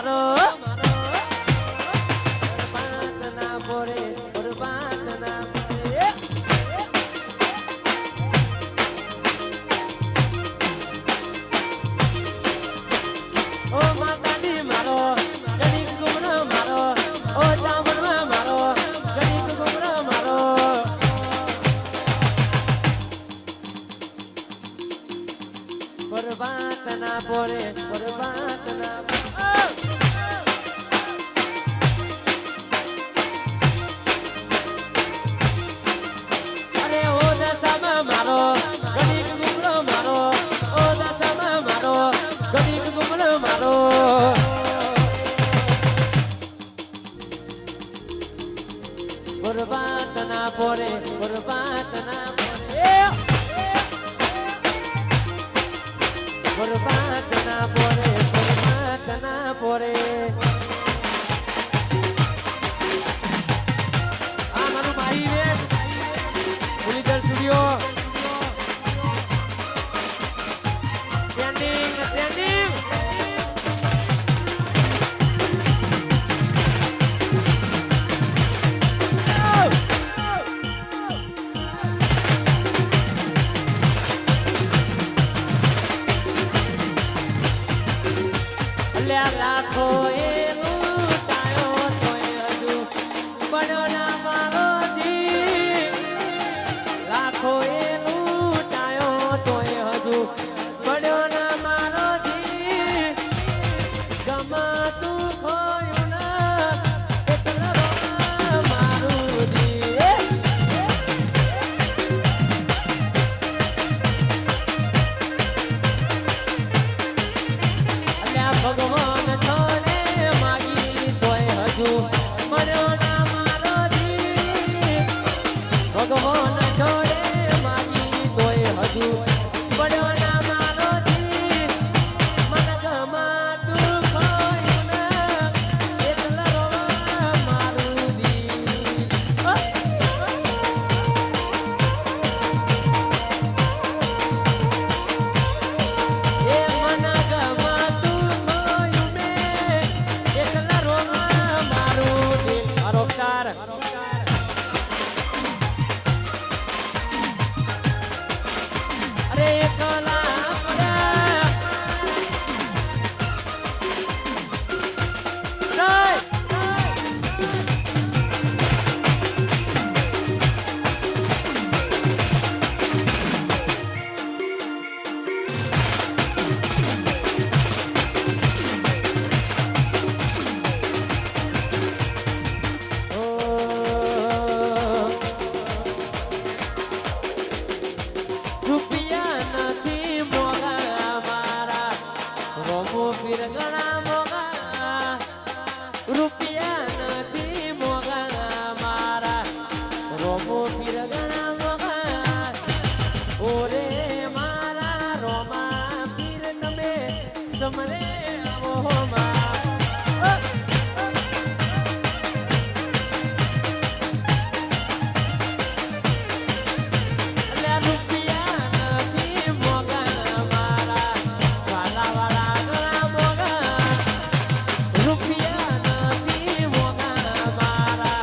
મારો બરબાદ ના પોરે બરબાદ ના પોરે ઓ માતાજી મારો ગણીક ગુમરો મારો ઓ ચામડવા મારો ગણીક ગુમરો મારો બરબાદ ના પોરે બરબાદ ના અરે ઓ દશામાં મારો ગણીક ગુમરો મારો ઓ દશામાં મારો ગણીક ગુમરો મારો બરબાદ ના પોરે બરબાદ ના પોરે બરબાદ ના પોરે બરબાદ ના પોરે આ મારું ભાઈ રે પુલીદર સ્ટુડિયો ટ્રેન્ડિંગ ટ્રેન્ડિંગ લાખો એ લૂંટાયો તોય હજુ બન્યો ના મારો જી લાખો એ લૂંટાયો તોય હજુ બન્યો ના મારો જી ગમાતું ખોયું ના એટલે મારું જી અલ્યા ભગવાન છોડે માગી તોય હજુ મર્યો ના મારો જી ભગવાન છોડે માગી તોય હજુ પડ્યો ના મારો જી મન ગમાતું ખોયું ના એટલે રોવા મારું દી એ મન ગમાતું ખોયું મે એટલે રોવા મારું દી અરોગતાર અરે એકલા પડ્યા રૂપિયા નથી મોગા મારા રોમો પીર ગણા મોગા રૂપિયા નથી મોગા મારા રોમો પીર ગણા મોગા ઓરે મારા રોમા પીર તમે સમરે આવો માં અલ્યા રૂપિયા નથી મોગા મારા વાલા ગણા મોગા રૂપિયા નથી મોગા મારા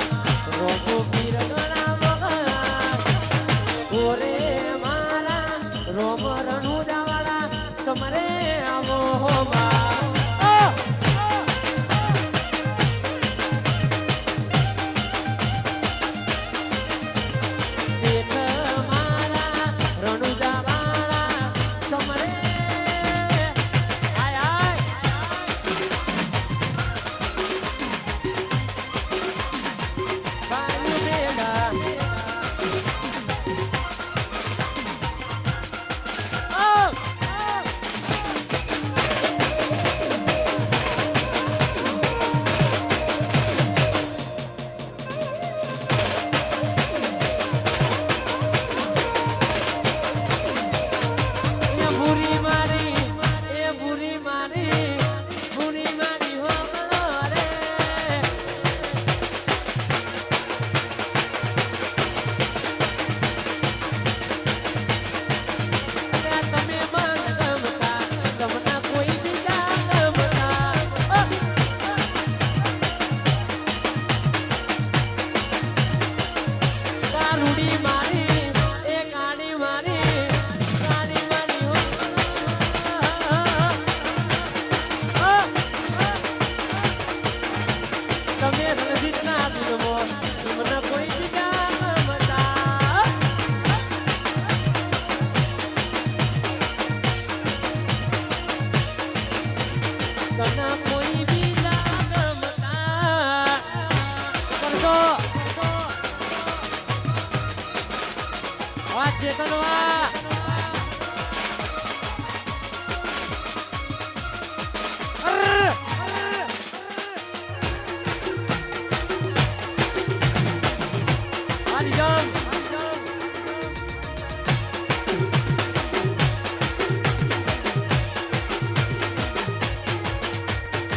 રોમો પીર ગણા મોગા ઓરે મારા રોમ રણુજા વાળા સમરે આવો માં શેઠ મારા રણુજા વાળા સમરે આય આય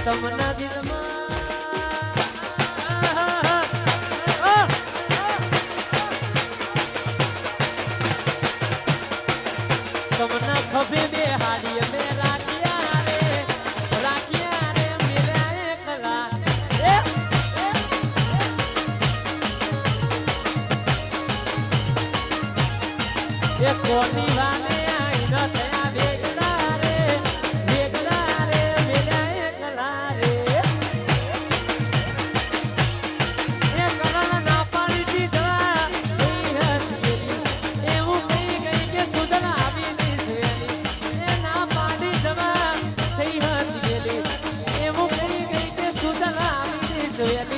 તમના દિલમાં તમના ખભે બે હાડીએ બે રાખ્યા રે મેરા એકલા એ કોની વાને આઈ ન થયા વેગડા રે મેરા એકલા રે એ કરણ ના પાડી દીધા એવું કહી ગઈ કે સુધર આવી નહીં એ ના પાડી દવા થઈ હતી એવું કહી ગઈ કે સુધર આવી નહીં